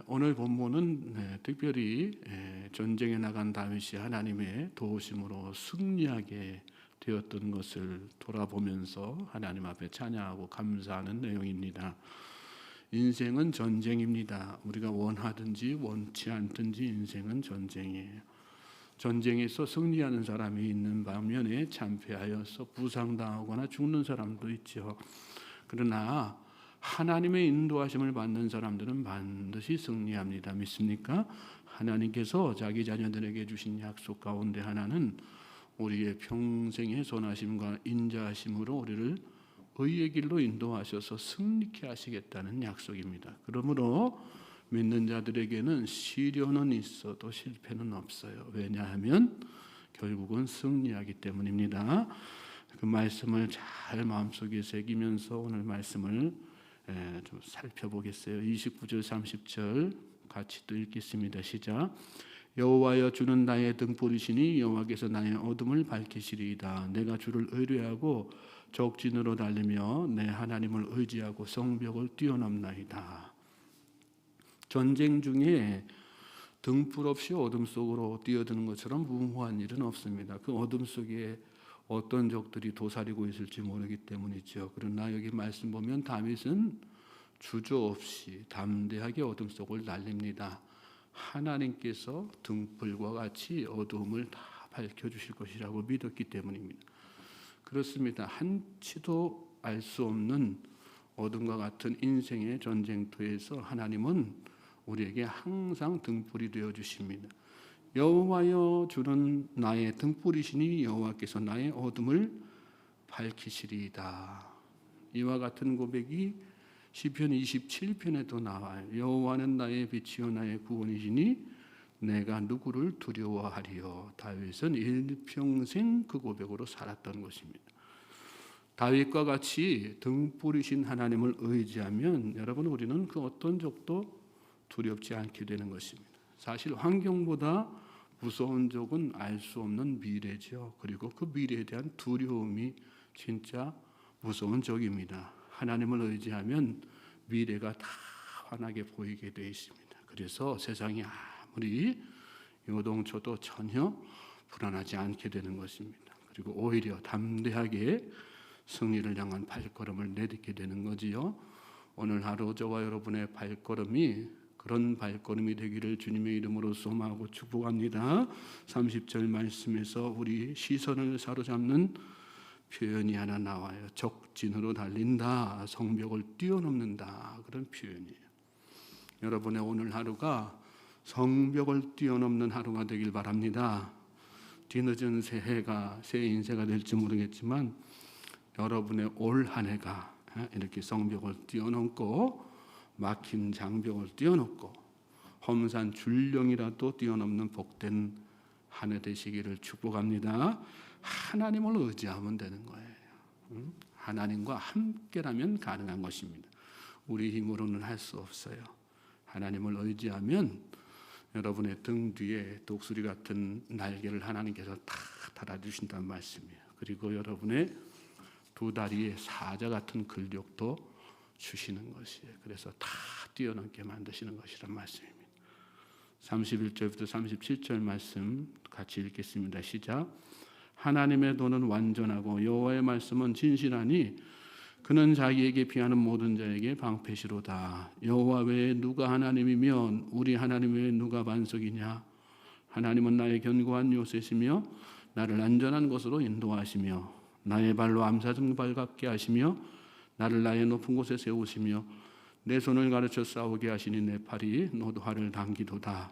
오늘 본문은 특별히 전쟁에 나간 다윗이 하나님의 도우심으로 승리하게 되었던 것을 돌아보면서 하나님 앞에 찬양하고 감사하는 내용입니다. 인생은 전쟁입니다. 우리가 원하든지 원치 않든지 인생은 전쟁이에요. 전쟁에서 승리하는 사람이 있는 반면에 참패하여서 부상당하거나 죽는 사람도 있죠. 그러나 하나님의 인도하심을 받는 사람들은 반드시 승리합니다. 믿습니까? 하나님께서 자기 자녀들에게 주신 약속 가운데 하나는 우리의 평생의 선하심과 인자하심으로 우리를 의의 길로 인도하셔서 승리케 하시겠다는 약속입니다. 그러므로 믿는 자들에게는 시련은 있어도 실패는 없어요. 왜냐하면 결국은 승리하기 때문입니다. 그 말씀을 잘 마음속에 새기면서 오늘 말씀을 좀 살펴보겠어요. 29절 30절 같이 또 읽겠습니다. 시작. 여호와여 주는 나의 등불이시니 여호와께서 나의 어둠을 밝히시리이다. 내가 주를 의뢰하고 적진으로 달리며 내 하나님을 의지하고 성벽을 뛰어넘나이다. 전쟁 중에 등불 없이 어둠 속으로 뛰어드는 것처럼 무모한 일은 없습니다. 그 어둠 속에 어떤 적들이 도사리고 있을지 모르기 때문이죠. 그러나 여기 말씀 보면 다윗은 주저없이 담대하게 어둠 속을 달립니다. 하나님께서 등불과 같이 어둠을 다 밝혀주실 것이라고 믿었기 때문입니다. 그렇습니다. 한치도 알 수 없는 어둠과 같은 인생의 전쟁터에서 하나님은 우리에게 항상 등불이 되어 주십니다. 여호와여 주는 나의 등불이시니 여호와께서 나의 어둠을 밝히시리이다. 이와 같은 고백이 시편 27편에도 나와요. 여호와는 나의 빛이요 나의 구원이시니 내가 누구를 두려워하리요. 다윗은 일평생 그 고백으로 살았던 것입니다. 다윗과 같이 등불이신 하나님을 의지하면 여러분 우리는 그 어떤 적도 두렵지 않게 되는 것입니다. 사실 환경보다 무서운 적은 알 수 없는 미래죠. 그리고 그 미래에 대한 두려움이 진짜 무서운 적입니다. 하나님을 의지하면 미래가 다 환하게 보이게 되어 있습니다. 그래서 세상이 아무리 요동쳐도 전혀 불안하지 않게 되는 것입니다. 그리고 오히려 담대하게 승리를 향한 발걸음을 내딛게 되는 거지요. 오늘 하루 저와 여러분의 발걸음이 그런 발걸음이 되기를 주님의 이름으로 소망하고 축복합니다. 30절 말씀에서 우리 시선을 사로잡는 표현이 하나 나와요. 적진으로 달린다, 성벽을 뛰어넘는다, 그런 표현이에요. 여러분의 오늘 하루가 성벽을 뛰어넘는 하루가 되길 바랍니다. 뒤늦은 새해가 새 인생가 될지 모르겠지만 여러분의 올 한 해가 이렇게 성벽을 뛰어넘고 막힌 장벽을 뛰어넘고 험산 줄령이라도 뛰어넘는 복된 한 해 되시기를 축복합니다. 하나님을 의지하면 되는 거예요. 하나님과 함께라면 가능한 것입니다. 우리 힘으로는 할 수 없어요. 하나님을 의지하면 여러분의 등 뒤에 독수리 같은 날개를 하나님께서 다 달아주신다는 말씀이에요. 그리고 여러분의 두 다리에 사자 같은 근력도 주시는 것이에요. 그래서 다 뛰어넘게 만드시는 것이란 말씀입니다. 31절부터 37절 말씀 같이 읽겠습니다. 시작. 하나님의 도는 완전하고 여호와의 말씀은 진실하니 그는 자기에게 피하는 모든 자에게 방패시로다. 여호와 외에 누가 하나님이면 우리 하나님 외에 누가 반석이냐. 하나님은 나의 견고한 요새시며 나를 안전한 곳으로 인도하시며 나의 발로 암사슴 발같게 하시며 나를 나의 높은 곳에 세우시며 내 손을 가르쳐 싸우게 하시니 내 팔이 노도화를 당기도다.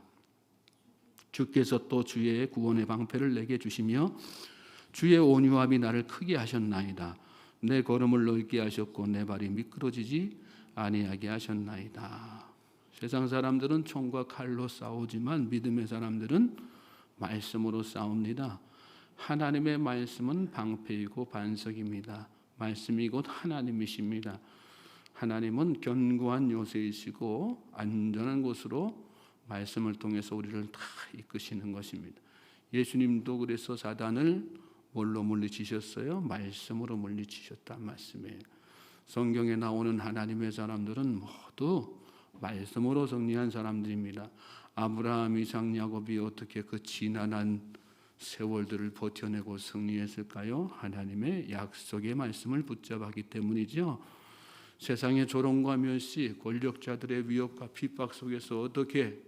주께서 또 주의 구원의 방패를 내게 주시며 주의 온유함이 나를 크게 하셨나이다. 내 걸음을 넓게 하셨고 내 발이 미끄러지지 아니하게 하셨나이다. 세상 사람들은 총과 칼로 싸우지만 믿음의 사람들은 말씀으로 싸웁니다. 하나님의 말씀은 방패이고 반석입니다. 말씀이 곧 하나님이십니다. 하나님은 견고한 요새이시고 안전한 곳으로 말씀을 통해서 우리를 다 이끄시는 것입니다. 예수님도 그래서 사단을 뭘로 물리치셨어요? 말씀으로 물리치셨단 말씀이에요. 성경에 나오는 하나님의 사람들은 모두 말씀으로 승리한 사람들입니다. 아브라함, 이삭, 야곱이 어떻게 그 지난한 세월들을 버텨내고 승리했을까요? 하나님의 약속의 말씀을 붙잡았기 때문이죠. 세상의 조롱과 멸시, 권력자들의 위협과 핍박 속에서 어떻게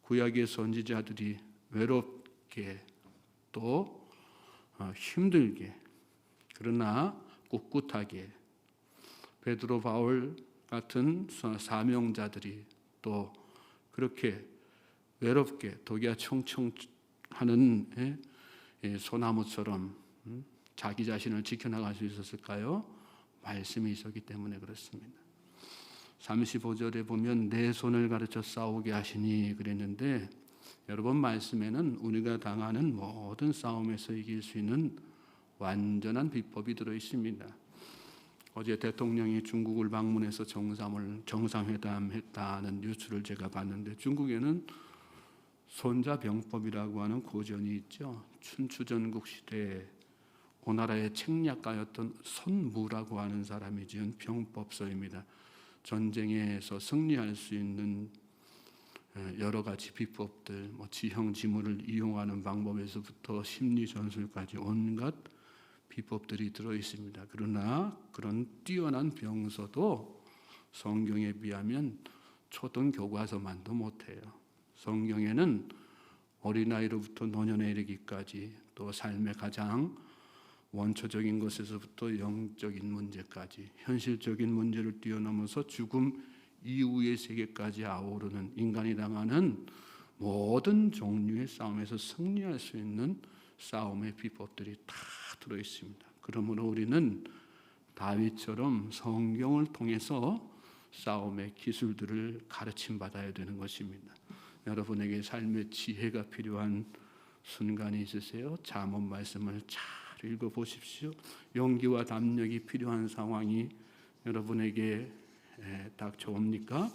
구약의 선지자들이 외롭게 또 힘들게 그러나 꿋꿋하게 베드로, 바울 같은 사명자들이 또 그렇게 외롭게 독야 청청하는 소나무처럼 자기 자신을 지켜나갈 수 있었을까요? 말씀이 있었기 때문에 그렇습니다. 35절에 보면 내 손을 가르쳐 싸우게 하시니 그랬는데 여러분 말씀에는 우리가 당하는 모든 싸움에서 이길 수 있는 완전한 비법이 들어 있습니다. 어제 대통령이 중국을 방문해서 정상회담 했다는 뉴스를 제가 봤는데 중국에는 손자병법이라고 하는 고전이 있죠. 춘추전국 시대에 오나라의 책략가였던 손무라고 하는 사람이 지은 병법서입니다. 전쟁에서 승리할 수 있는 여러 가지 비법들, 지형지물을 이용하는 방법에서부터 심리 전술까지 온갖 비법들이 들어 있습니다. 그러나 그런 뛰어난 병서도 성경에 비하면 초등 교과서만도 못해요. 성경에는 어린아이로부터 노년에 이르기까지 또 삶의 가장 원초적인 것에서부터 영적인 문제까지 현실적인 문제를 뛰어넘어서 죽음 이후의 세계까지 아우르는 인간이 당하는 모든 종류의 싸움에서 승리할 수 있는 싸움의 비법들이 다 들어 있습니다. 그러므로 우리는 다윗처럼 성경을 통해서 싸움의 기술들을 가르침 받아야 되는 것입니다. 여러분에게 삶의 지혜가 필요한 순간이 있으세요? 잠언 말씀을 잘 읽어보십시오. 용기와 담력이 필요한 상황이 여러분에게 닥쳐옵니까?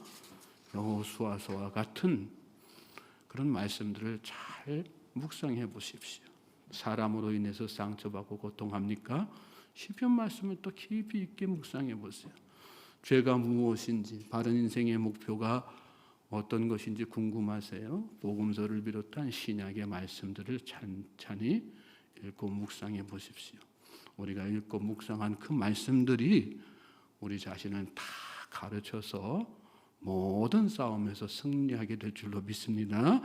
여호수아서와 같은 그런 말씀들을 잘 묵상해 보십시오. 사람으로 인해서 상처받고 고통합니까? 시편 말씀을 또 깊이 있게 묵상해 보세요. 죄가 무엇인지, 바른 인생의 목표가 어떤 것인지 궁금하세요? 복음서를 비롯한 신약의 말씀들을 찬찬히 읽고 묵상해 보십시오. 우리가 읽고 묵상한 그 말씀들이 우리 자신을 다 가르쳐서 모든 싸움에서 승리하게 될 줄로 믿습니다.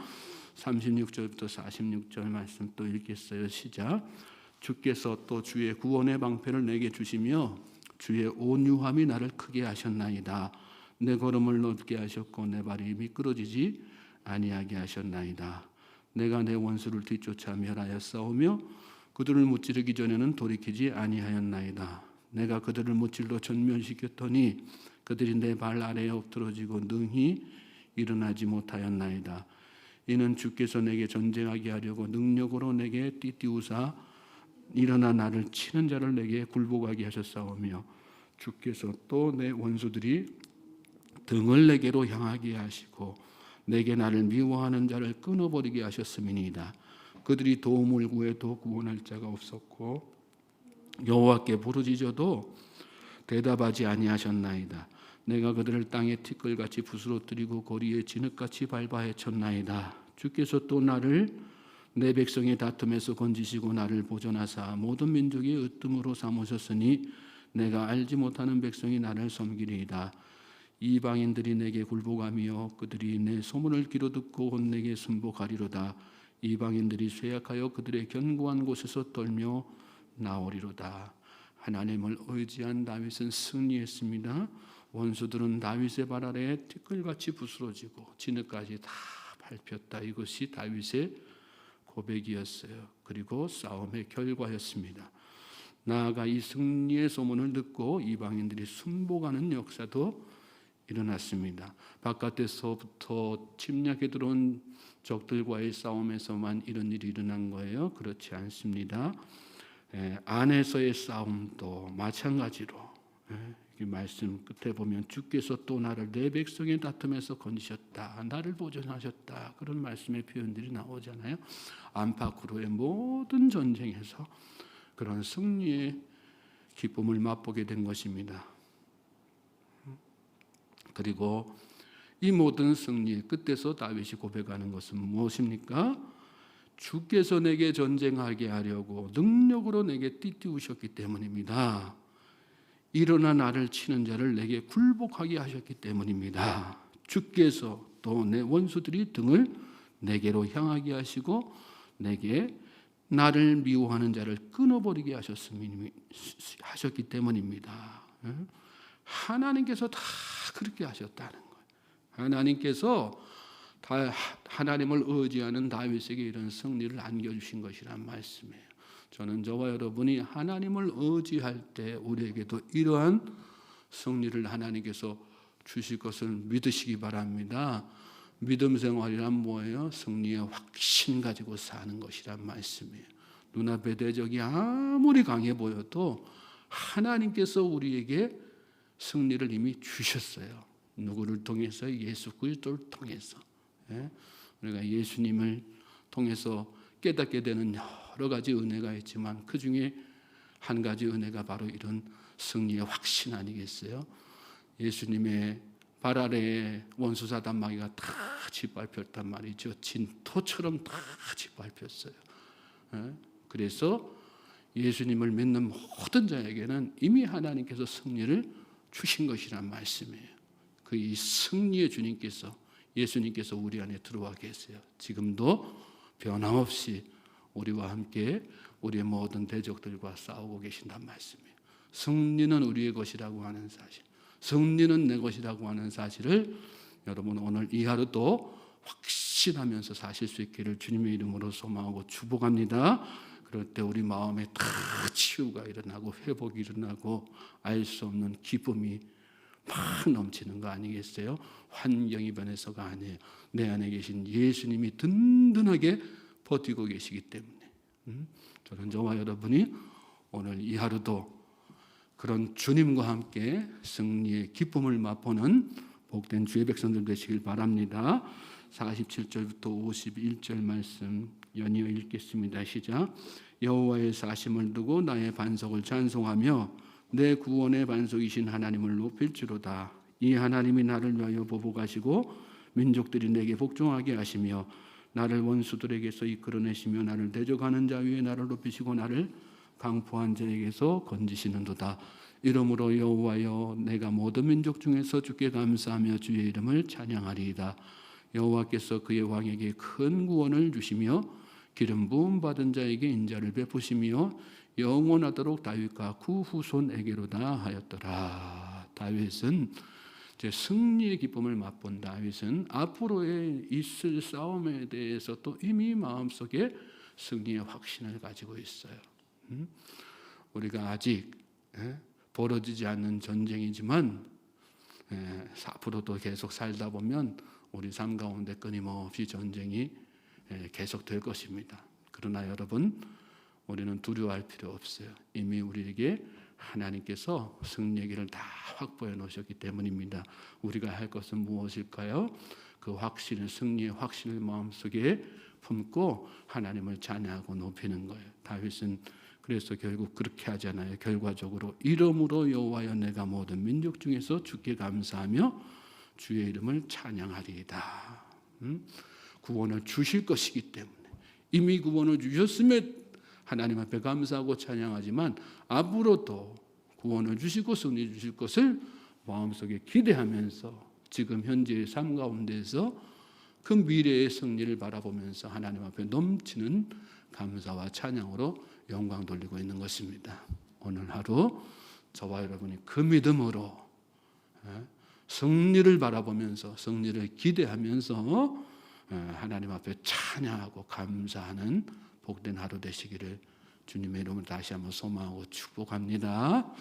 36절부터 46절 말씀 또 읽겠어요. 시작. 주께서 또 주의 구원의 방패를 내게 주시며 주의 온유함이 나를 크게 하셨나이다. 내 걸음을 넓게 하셨고 내 발이 미끄러지지 아니하게 하셨나이다. 내가 내 원수를 뒤쫓아 멸하여 싸우며 그들을 무찌르기 전에는 돌이키지 아니하였나이다. 내가 그들을 무찔러 전멸시켰더니 그들이 내 발 아래에 엎드러지고 능히 일어나지 못하였나이다. 이는 주께서 내게 전쟁하게 하려고 능력으로 내게 띠띠우사 일어나 나를 치는 자를 내게 굴복하게 하셨사오며 주께서 또 내 원수들이 등을 내게로 향하게 하시고 내게 나를 미워하는 자를 끊어버리게 하셨음이니이다. 그들이 도움을 구해도 구원할 자가 없었고 여호와께 부르짖어도 대답하지 아니하셨나이다. 내가 그들을 땅에 티끌같이 부스러뜨리고 거리에 진흙같이 밟아 헤쳤나이다. 주께서 또 나를 내 백성의 다툼에서 건지시고 나를 보존하사 모든 민족의 으뜸으로 삼으셨으니 내가 알지 못하는 백성이 나를 섬기리이다. 이방인들이 내게 굴복하며 그들이 내 소문을 귀로듣고 곧 내게 순복하리로다. 이방인들이 쇠약하여 그들의 견고한 곳에서 떨며 나오리로다. 하나님을 의지한 다윗은 승리했습니다. 원수들은 다윗의 발 아래에 티끌같이 부스러지고 진흙까지 다 밟혔다. 이것이 다윗의 고백이었어요. 그리고 싸움의 결과였습니다. 나아가 이 승리의 소문을 듣고 이방인들이 순복하는 역사도 일어났습니다. 바깥에서부터 침략해 들어온 적들과의 싸움에서만 이런 일이 일어난 거예요? 그렇지 않습니다. 안에서의 싸움도 마찬가지로 이 말씀 끝에 보면 주께서 또 나를 내 백성의 다툼에서 건지셨다. 나를 보존하셨다. 그런 말씀의 표현들이 나오잖아요. 안팎으로의 모든 전쟁에서 그런 승리의 기쁨을 맛보게 된 것입니다. 그리고 이 모든 승리의 끝에서 다윗이 고백하는 것은 무엇입니까? 주께서 내게 전쟁하게 하려고 능력으로 내게 띠띠우셨기 때문입니다. 일어나 나를 치는 자를 내게 굴복하게 하셨기 때문입니다. 주께서 또 내 원수들이 등을 내게로 향하게 하시고 내게 나를 미워하는 자를 끊어버리게 하셨기 때문입니다. 하나님께서 다 그렇게 하셨다는 거예요. 하나님께서 다 하나님을 의지하는 다윗에게 이런 승리를 안겨주신 것이란 말씀이에요. 저는 저와 여러분이 하나님을 의지할 때 우리에게도 이러한 승리를 하나님께서 주실 것을 믿으시기 바랍니다. 믿음 생활이란 뭐예요? 승리의 확신 가지고 사는 것이란 말씀이에요. 눈앞의 대적이 아무리 강해 보여도 하나님께서 우리에게 승리를 이미 주셨어요. 누구를 통해서? 예수 그리스도를 통해서. 우리가 예수님을 통해서 깨닫게 되는 여러 가지 은혜가 있지만 그 중에 한 가지 은혜가 바로 이런 승리의 확신 아니겠어요? 예수님의 발 아래에 원수 사단 마귀가 다 짓밟혔단 말이죠. 진토처럼 다 짓밟혔어요. 그래서 예수님을 믿는 모든 자에게는 이미 하나님께서 승리를 주신 것이란 말씀이에요. 그 이 승리의 주님께서 예수님께서 우리 안에 들어와 계세요. 지금도 변함없이 우리와 함께 우리의 모든 대적들과 싸우고 계신단 말씀이에요. 승리는 우리의 것이라고 하는 사실, 승리는 내 것이라고 하는 사실을 여러분 오늘 이 하루도 확신하면서 사실 수 있기를 주님의 이름으로 소망하고 축복합니다. 그럴 때 우리 마음에 다 치유가 일어나고 회복이 일어나고 알 수 없는 기쁨이 막 넘치는 거 아니겠어요? 환경이 변해서가 아니에요. 내 안에 계신 예수님이 든든하게 버티고 계시기 때문에 저는 저와 여러분이 오늘 이 하루도 그런 주님과 함께 승리의 기쁨을 맛보는 복된 주의 백성들 되시길 바랍니다. 47절부터 51절 말씀 연이어 읽겠습니다. 시작. 여호와의 사심을 두고 나의 반석을 찬송하며 내 구원의 반석이신 하나님을 높일지로다. 이 하나님이 나를 위하여 보복하시고 민족들이 내게 복종하게 하시며 나를 원수들에게서 이끌어내시며 나를 대적하는 자 위에 나를 높이시고 나를 강포한 자에게서 건지시는도다. 이러므로 여호와여 내가 모든 민족 중에서 주께 감사하며 주의 이름을 찬양하리이다. 여호와께서 그의 왕에게 큰 구원을 주시며 기름 부음 받은 자에게 인자를 베푸시며 영원하도록 다윗과 그 후손에게로다 하였더라. 다윗은 이제 승리의 기쁨을 맛본 다윗은 앞으로의 있을 싸움에 대해서 또 이미 마음속에 승리의 확신을 가지고 있어요. 우리가 아직 벌어지지 않는 전쟁이지만 앞으로도 계속 살다 보면 우리 삶 가운데 끊임없이 전쟁이 계속될 것입니다. 그러나 여러분 우리는 두려워할 필요 없어요. 이미 우리에게 하나님께서 승리의 길을 다 확보해 놓으셨기 때문입니다. 우리가 할 것은 무엇일까요? 그 확신을 승리의 확신을 마음속에 품고 하나님을 찬양하고 높이는 거예요. 다윗은 그래서 결국 그렇게 하잖아요. 결과적으로 이름으로 여호와여 내가 모든 민족 중에서 주께 감사하며 주의 이름을 찬양하리이다. 구원을 주실 것이기 때문에 이미 구원을 주셨음에 하나님 앞에 감사하고 찬양하지만 앞으로도 구원을 주시고 승리 주실 것을 마음속에 기대하면서 지금 현재의 삶 가운데서 그 미래의 승리를 바라보면서 하나님 앞에 넘치는 감사와 찬양으로 영광 돌리고 있는 것입니다. 오늘 하루 저와 여러분이 그 믿음으로 승리를 바라보면서 승리를 기대하면서 하나님 앞에 찬양하고 감사하는 복된 하루 되시기를 주님의 이름으로 다시 한번 소망하고 축복합니다.